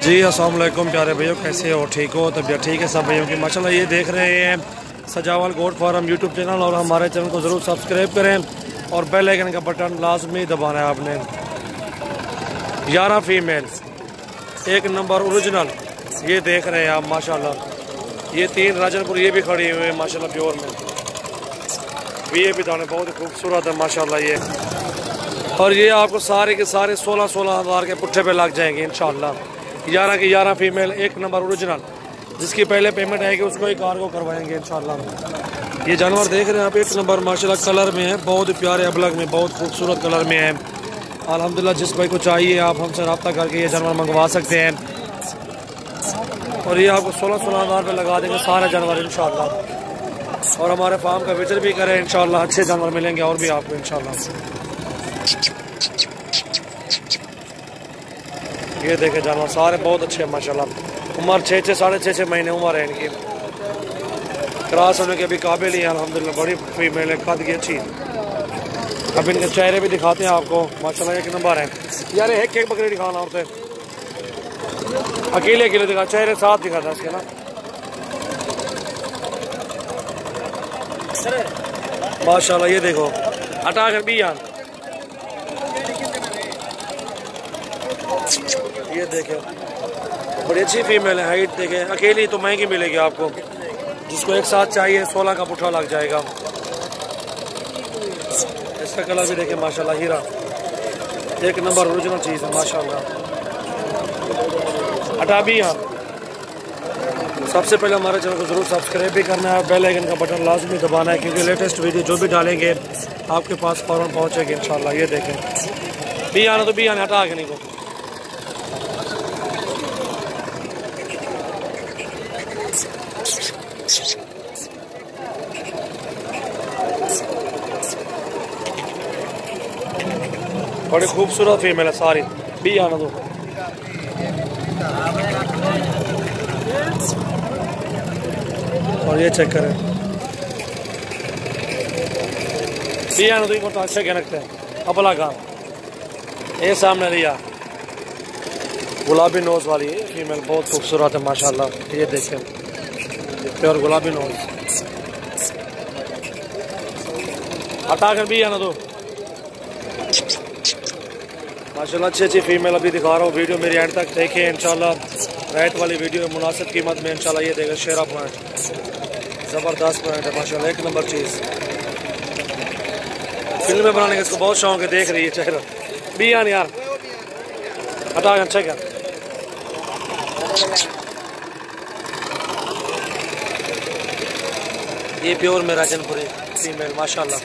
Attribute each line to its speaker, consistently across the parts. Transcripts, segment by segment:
Speaker 1: जी अस्सलाम वालेकुम प्यारे भैया, कैसे हो? ठीक हो? तबीयत ठीक है सब भैयों की माशाल्लाह। ये देख रहे हैं सजावल गोट फार्म यूट्यूब चैनल, और हमारे चैनल को ज़रूर सब्सक्राइब करें और बेल आइकन का बटन लाजमी दबाना है आपने। 11 फीमेल, एक नंबर ओरिजिनल, ये देख रहे हैं आप माशाल्लाह। ये 3 राजनपुर ये भी खड़ी हुई है माशाल्लाह प्योर में। ये भी दाने बहुत ही खूबसूरत है माशाल्लाह ये। और ये आपको सारे के सारे 16-16 हज़ार के पुट्ठे पे लग जाएंगे इंशाल्लाह। 11 की 11 फीमेल, एक नंबर ओरिजिनल। जिसकी पहले पेमेंट आएगी उसको ही कार को करवाएंगे इंशाल्लाह। ये जानवर देख रहे हैं आप, एक नंबर माशाल्लाह कलर में है, बहुत ही प्यारे अबलग में, बहुत खूबसूरत कलर में है अल्हम्दुलिल्लाह। जिस भाई को चाहिए आप हमसे रब्ता करके ये जानवर मंगवा सकते हैं। और ये आपको 16-16 हज़ार पे लगा देंगे सारे जानवर इंशाल्लाह। और हमारे फार्म का विजिट भी करें इंशाल्लाह, अच्छे जानवर मिलेंगे और भी आपको इंशाल्लाह। ये देखे जानवर सारे बहुत अच्छे हैं माशाल्लाह। उम्र 6-6 साढ़े 6 महीने उम्र है इनकी। क्रॉस होने के भी काबिल ही है अल्हम्दुलिल्लाह। बड़ी फीमेल है, कद की अच्छी। अब इनके चेहरे भी दिखाते हैं आपको माशाल्लाह, एक नंबर है यार। एक बकरी दिखाना होते अकेले दिखा, चेहरे साथ दिखाता है इसके ना माशाल्लाह। ये देखो हटा कर भी यार, ये देखे बड़ी अच्छी फीमेल है। हाइट देखे, अकेली तो महंगी मिलेगी आपको। जिसको एक साथ चाहिए 16 का पुट्ठा लग जाएगा। इसका कलर भी देखे माशाल्लाह, हीरा, एक नंबर ओरिजिनल चीज़ है माशाल्लाह। हटा भी यहाँ। सबसे पहले हमारे चैनल को ज़रूर सब्सक्राइब भी करना है, बेल आइकन का बटन लाजमी दबाना है, क्योंकि लेटेस्ट वीडियो जो भी डालेंगे आपके पास फौरन पहुँचेगी इंशाल्लाह। ये देखें भी आना तो भी आना, हटा के नहीं को। बड़ी खूबसूरत फीमेल है सारी, भी आना दो। और ये चेक करें, भी आना दो। तो अच्छे क्या लगते हैं अपला काम। ये सामने लिया गुलाबी नोज वाली फीमेल, बहुत खूबसूरत है माशाल्लाह। ये देखें प्योर गुलाबी नोज, हटा कर भी आना दो माशाल्लाह। अच्छी फीमेल अभी दिखा रहा हूँ, वीडियो मेरी एंड तक देखें इंशाल्लाह। रेट वाली वीडियो मुनासिब कीमत में इंशाल्लाह। ये देगा शेरा पॉइंट, ज़बरदस्त पॉइंट है माशाल्लाह, एक नंबर चीज़। फिल्में बनाने का इसको बहुत शौक है, देख रही है चेहरा भी यार हटा अच्छा क्या। ये प्योर में राजनपुरी फीमेल माशाल्लाह,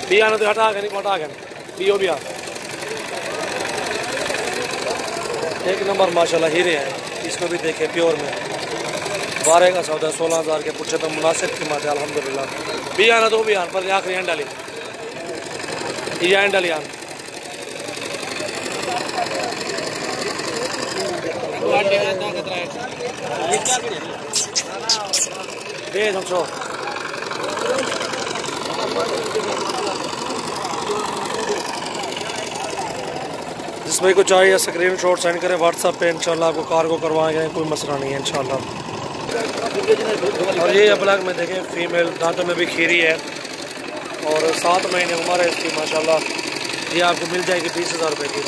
Speaker 1: भी आना तो हटा के पियो भी एक नंबर माशाल्लाह, हीरे हैं। इसको भी देखे प्योर में, 12 का सौदा, 16 हज़ार के पुट्ठे पे मुनासिब कीमत है अल्हम्दुलिल्लाह। भी आना तो भी आन पर आखिरी एंड डाली, ये एंड डाली आन। जिस भाई को चाहिए स्क्रीन शॉट सेंड करें व्हाट्सएप पे इंशाल्लाह, आपको कार को करवाएंगे, कोई मसला नहीं है इंशाल्लाह। और ये अबलग में देखें फीमेल, दांतों में भी खीरी है और 7 महीने उम्र है इसकी माशाल्लाह। ये आपको मिल जाएगी 20,000 रुपये की।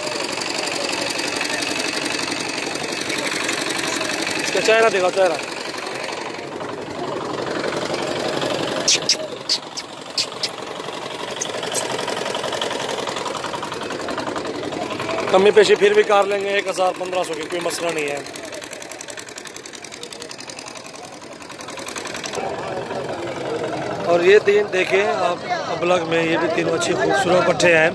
Speaker 1: इसका चेहरा देखो, चेहरा कमी पेशी फिर भी कर लेंगे, 1000-1500 की, कोई मसला नहीं है। और ये 3 देखें आप अबलग में, ये भी 3 अच्छी खूबसूरत पट्ठे हैं।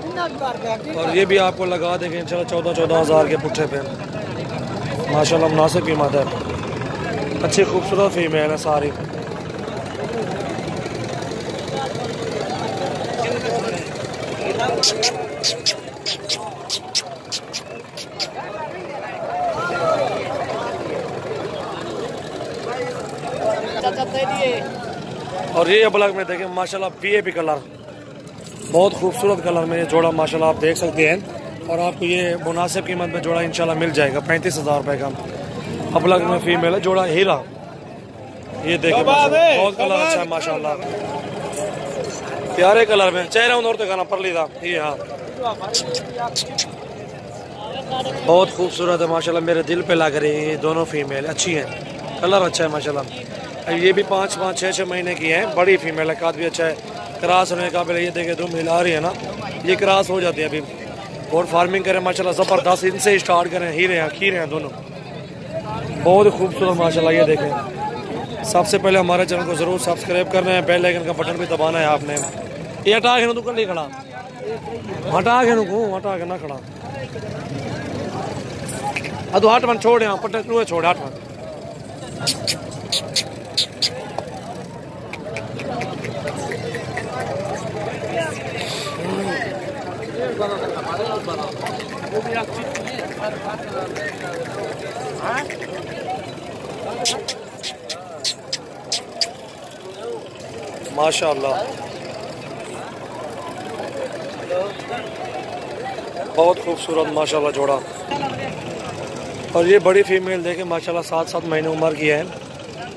Speaker 1: और ये भी आपको लगा देंगे इंशाल्लाह 14-14 हज़ार के पुट्ठे पे माशाल्लाह, मुनासिब कीमत है। अच्छी खूबसूरत फीमेल है सारी। और ये अबलग में देखें माशाल्लाह पीएपी कलर, बहुत खूबसूरत कलर में ये जोड़ा माशाल्लाह आप देख सकते हैं। और आपको ये मुनासिब कीमत में जोड़ा इंशाल्लाह मिल जाएगा 35,000 रुपये का। अबलग में फीमेल है, जोड़ा हीरा। ये देखे बहुत कलर अच्छा है माशाल्लाह, प्यारे कलर में। चेहरा और दिखाना पर लीदा ये। हाँ बहुत खूबसूरत है माशाल्लाह, मेरे दिल पे लग रही है। ये दोनों फीमेल अच्छी हैं, कलर अच्छा है माशाल्लाह। ये भी 5-5, 6-6 महीने की है, बड़ी फीमेल है, काद भी अच्छा है, क्रॉस होने का। ये देखे तुम हिला रही है ना, ये क्रॉस हो जाती है अभी। और फार्मिंग करें माशाल्लाह ज़बरदस्त, इनसे स्टार्ट करें। हीरे हैं, खीरे हैं दोनों, बहुत खूबसूरत माशाल्लाह। ये देखें, सबसे पहले हमारे चैनल को ज़रूर सब्सक्राइब करना है, बेल आइकन का बटन भी दबाना है आपने। ये हटा के ना तू कल खड़ा, हटा के हटा के ना खड़ा। अदो 8 मन छोड़ यहाँ पट्टे तू छोड़ 8 मन। माशाअल्लाह बहुत खूबसूरत माशाल्लाह जोड़ा। और ये बड़ी फीमेल देखें माशाल्लाह 7-7 महीने उम्र की है।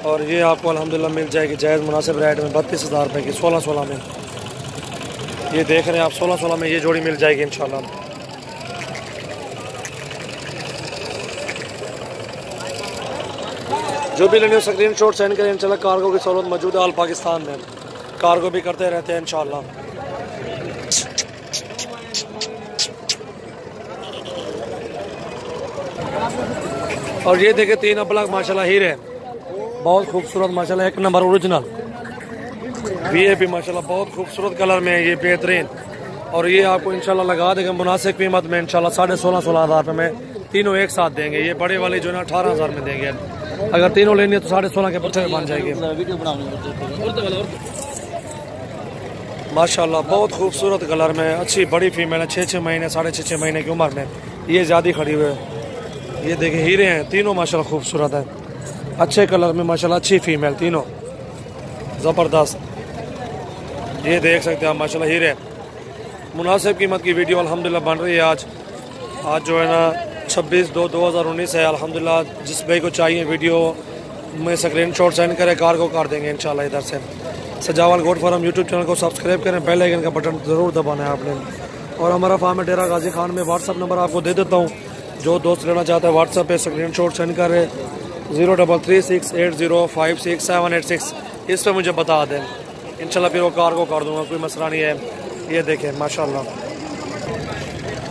Speaker 1: और ये आपको अल्हम्दुलिल्लाह मिल जाएगी जायज़ मुनासिब रेट में 32,000 रुपये की, 16-16 में। ये देख रहे हैं आप, 16-16 में ये जोड़ी मिल जाएगी इंशाल्लाह। जो भी लेने स्क्रीन शॉट सेंड करें इंशाल्लाह। कार्गो की सहूलत मौजूद है ऑल पाकिस्तान में, कार्गो भी करते रहते हैं इंशाल्लाह। और ये देखे 3 अबलग माशाल्लाह हीरे, बहुत खूबसूरत माशाल्लाह, 1 नंबर ओरिजिनल वीआईपी माशाल्लाह, बहुत खूबसूरत कलर में है ये, बेहतरीन। और ये आपको इंशाल्लाह लगा देंगे मुनासिब कीमत में इंशाल्लाह 16,500 रुपये में, तीनों एक साथ देंगे। ये बड़े वाली जो है ना 18,000 में देंगे, अगर तीनों लेनी है तो 16.5 के पट्टे बन जाएगी माशाल्लाह। बहुत खूबसूरत कलर में, अच्छी बड़ी फीमेल है, 6-6 महीने 6.5 महीने की उम्र में ये ज़्यादा खड़ी हुई है। ये देखें हीरे हैं तीनों माशाल्लाह, खूबसूरत है, अच्छे कलर में माशाल्लाह, अच्छी फीमेल तीनों ज़बरदस्त। ये देख सकते हैं आप माशाल्लाह हीरे। मुनासिब कीमत की वीडियो अल्हम्दुलिल्लाह बन रही है आज जो है ना 26/2/2019 है अल्हम्दुलिल्लाह। जिस भाई को चाहिए वीडियो में स्क्रीन शॉट सेंड करें, कार को कर देंगे इंशाल्लाह। इधर से सजावल गोट फार्म यूट्यूब चैनल को सब्सक्राइब करें, बेल आइकन का बटन ज़रूर दबाना है आपने। और हमारा फार्म है डेरा गाजी खान में। व्हाट्सअप नंबर आपको दे देता हूँ, जो दोस्त लेना चाहता है व्हाट्सअप पे स्क्रीन शॉट सेंड करें 033680567886, इस पर मुझे बता दें इंशाल्लाह, फिर वो कार को कर दूँगा, कोई मसला नहीं है। ये देखें माशाल्लाह।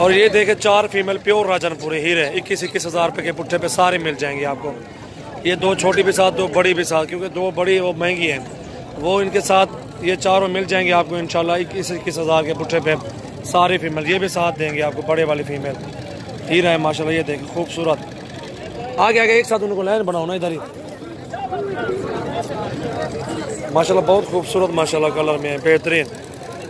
Speaker 1: और ये देखें 4 फीमेल प्योर राजनपुरी हीरे, 21-21 हज़ार रुपये के पुट्ठे पे सारे मिल जाएंगे आपको। ये 2 छोटी भी साथ, 2 बड़ी भी साथ, क्योंकि 2 बड़ी वो महंगी हैं, वो इनके साथ ये चारों मिल जाएंगे आपको इंशाल्लाह 21-21 हज़ार के पुट्ठे पे सारी फीमेल। ये भी साथ देंगे आपको, बड़े वाली फीमेल हीरा है माशाल्लाह। ये देखें खूबसूरत, आगे एक साथ उनको लाइन बनाओ ना इधर ही माशाल्लाह, बहुत खूबसूरत माशाल्लाह कलर में है, बेहतरीन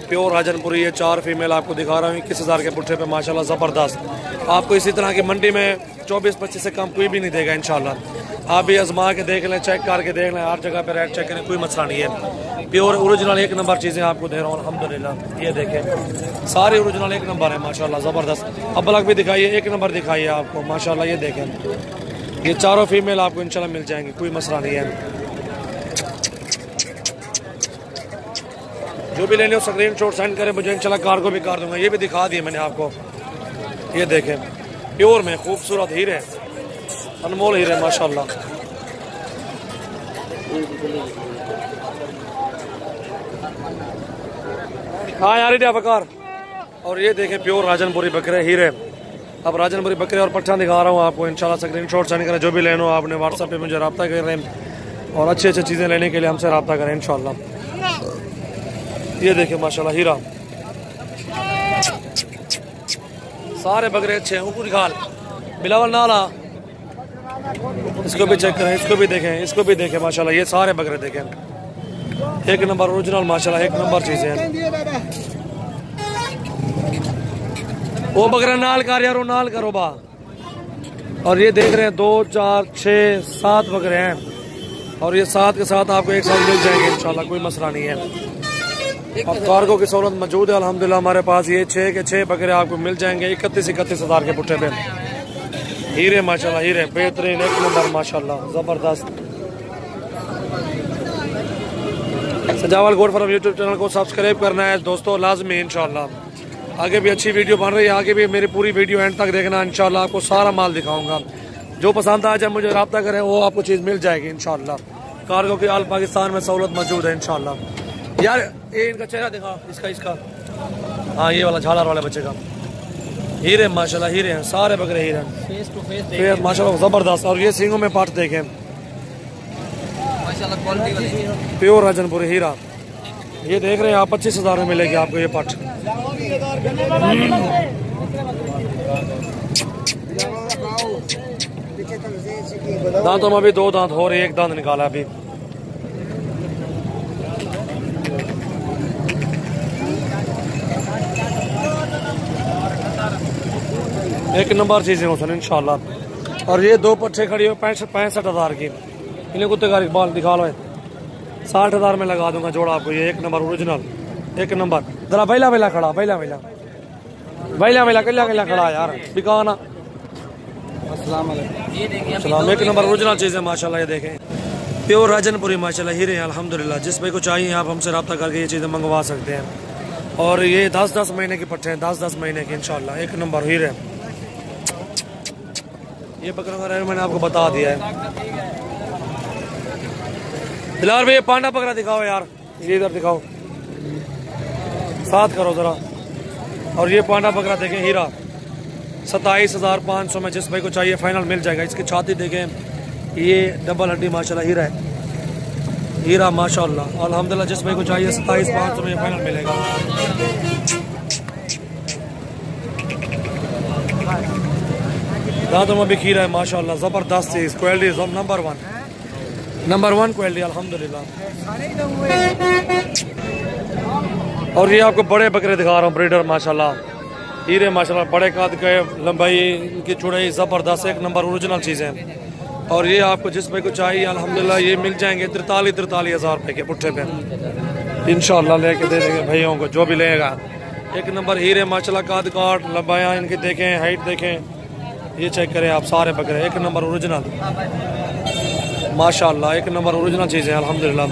Speaker 1: प्योर राजनपुरी। ये 4 फीमेल आपको दिखा रहा हूँ 21 हज़ार के पुट्ठे पे माशाल्लाह, ज़बरदस्त। आपको इसी तरह की मंडी में 24-25 से कम कोई भी नहीं देगा इंशाल्लाह। आप भी आजमा के देख लें, चेक करके देख लें, हर जगह पे रेट चेक करें, कोई मसला नहीं है। प्योर ओरिजिनल 1 नंबर चीज़ें आपको दे रहा हूँ अल्हम्दुलिल्लाह। ये देखें सारे ओरिजिनल 1 नंबर है माशाल्लाह, ज़बरदस्त। अबलग भी दिखाइए, 1 नंबर दिखाइए आपको माशाल्लाह। ये देखें ये चारों फीमेल आपको इंशाल्लाह मिल जाएंगी, कोई मसला नहीं है। जो भी लेने हो स्क्रीन शॉट सेंड करें मुझे इंशाल्लाह, कार को भी कर दूंगा। ये भी दिखा दिए मैंने आपको। ये देखें प्योर में खूबसूरत हीरे, अनमोल हीरे माशाल्लाह। हाँ यार बकार। और ये देखें प्योर राजनपुरी बकरे हीरे। अब राजनपुरी बकरे और पट्ठा दिखा रहा हूँ आपको इंशाल्लाह, स्क्रीन शॉट सेंड करें। जो भी लेना हो आपने व्हाट्सएप पे मुझे रब्ता करें, और अच्छी चीज़ें लेने के लिए हमसे रब्ता करें इंशाल्लाह। ये देखें माशाल्लाह हीरा, सारे बकरे अच्छे हैं। ऊपर खाल बिलावल नाला, इसको भी चेक करें, इसको भी देखें, इसको भी देखें माशाल्लाह। ये सारे बकरे देखें 1 नंबर ओरिजिनल माशाल्लाह, 1 नंबर चीज़ें हैं। वो बकरा नाल कर यार, वो नाल करो बा। और ये देख रहे हैं 2, 4, 6, 7 बकरे हैं, और ये 7 के साथ आपको एक साथ मिल जाएंगे इंशाल्लाह, कोई मसला नहीं है। और कार्गो की सहूलत मौजूद है अल्हम्दुलिल्लाह हमारे पास। ये 6 के 6 बकरे आपको मिल जाएंगे 31-31 हज़ार के पुट्ठे पे। हीरे माशाल्लाह हीरे बेहतरीन एक नंबर माशाल्लाह जबरदस्त। सजावल गोल्ड फार्म यूट्यूब चैनल को सब्सक्राइब करना है दोस्तों लाजमी इंशाल्लाह। आगे भी अच्छी वीडियो बन रही है, आगे भी मेरी पूरी वीडियो एंड तक देखना इंशाल्लाह। आपको सारा माल दिखाऊंगा, जो पसंद आ जाए मुझे रब्ता करें, वो आपको चीज़ मिल जाएगी इंशाल्लाह। कार्गो की आल पाकिस्तान में सहूलत मौजूद है इंशाल्लाह। यार ये इनका चेहरा दिखा, इसका हाँ ये वाला झालर वाले बच्चे का। हीरे माशाल्लाह हीरे हैं, सारे बकरे हीरे हैं,
Speaker 2: फेस टू फेस
Speaker 1: माशाल्लाह जबरदस्त। और ये सींगों में पाट देखें
Speaker 2: माशाल्लाह, क्वालिटी वाले
Speaker 1: प्योर राजनपुरी हीरा। ये देख रहे हैं आप 25,000 में मिलेगी आपको ये पाट। दांतों में अभी 2 दांत हो रहे, 1 दांत निकाला अभी। एक नंबर चीजें हो सन इंशाल्लाह। और ये 2 पट्टे खड़ी हो 65,000 की। इन्हें कुत्ते का बाल दिखा लो, 60,000 में लगा दूंगा जोड़ा आपको ये। एक नंबर ओरिजिनल, एक नंबर। जरा बैला बैला खड़ा, बैला बैला बैला बैला कल्ला कल्ला खड़ा यार बिकाना।
Speaker 2: अस्सलाम
Speaker 1: वालेकुम। एक नंबर ओरिजिनल चीज़ है माशाल्लाह। ये देखें प्योर राजनपुरी माशाल्लाह हीरे हैं अल्हम्दुलिल्लाह। जिस भाई को चाहिए आप हमसे रब्ता करके ये चीज़ें मंगवा सकते हैं। और ये 10-10 महीने के पट्टे हैं, 10-10 महीने के इंशाल्लाह। एक नंबर हीरे। ये बकरों का रेट मैंने आपको बता दिया है। फिलहाल भाई ये पांडा बकरा दिखाओ यार, ये इधर दिखाओ, साथ करो जरा। और ये पांडा बकरा देखें हीरा 27,500 में। जिस भाई को चाहिए फाइनल मिल जाएगा। इसकी छाती देखें, ये डबल हड्डी माशाल्लाह हीरा है, हीरा माशाल्लाह अल्हम्दुलिल्लाह। जिस भाई को चाहिए 27,500 में फाइनल मिलेगा। दांतों में भी खीरा है माशाल्लाह जबरदस्त चीज, क्वालिटी नंबर 1 क्वालिटी अल्हम्दुलिल्लाह। और ये आपको बड़े बकरे दिखा रहा हूँ ब्रीडर माशाल्लाह हीरे माशाल्लाह। बड़े कद के, लंबाई इनकी चौड़ाई जबरदस्त, एक नंबर ओरिजिनल चीज़ें हैं। और ये आपको जिस भाई को चाहिए अल्हम्दुलिल्लाह ये मिल जाएंगे 43,000 रुपये के पुट्ठे पे इंशाल्लाह। लेके दे देंगे भाइयों को जो भी लेगा। एक नंबर हीरे माशाल्लाह, कद काट लंबाइयाँ इनकी देखें, हाइट देखें, ये चेक करें आप। सारे बकरे एक नंबर ओरिजिनल माशाल्लाह, एक नंबर ओरिजिनल चीज़ें अल्हम्दुलिल्लाह।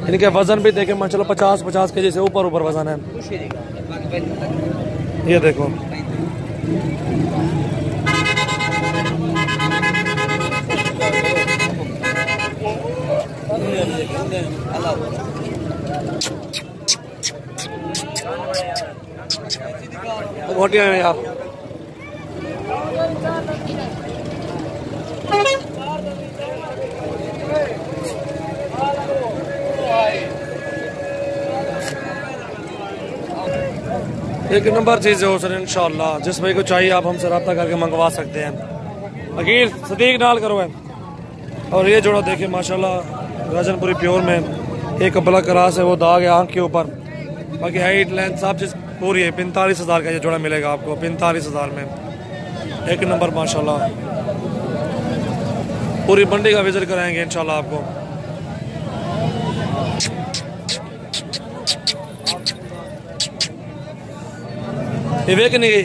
Speaker 1: इनके वजन भी देखें माशाल्लाह 50 केजी से ऊपर वजन है। ये देखो घोटियाँ हैं यार। एक नंबर चीज़ है सर इंशाल्लाह। जिस भाई को चाहिए आप हमसे रब्ता करके मंगवा सकते हैं। अकील सदीक नाल करो है। और ये जोड़ा देखिए माशाल्लाह राजनपुरी प्योर में। एक ब्लैक क्रास है, वो दाग है आँख के ऊपर। बाकी हाइट लेंथ सब चीज़ पूरी है। 45,000 का ये जोड़ा मिलेगा आपको, 45,000 में। एक नंबर माशाल्लाह। पूरी मंडी का विजिट कराएंगे इंशाल्लाह आपको। ये वे कि नहीं गई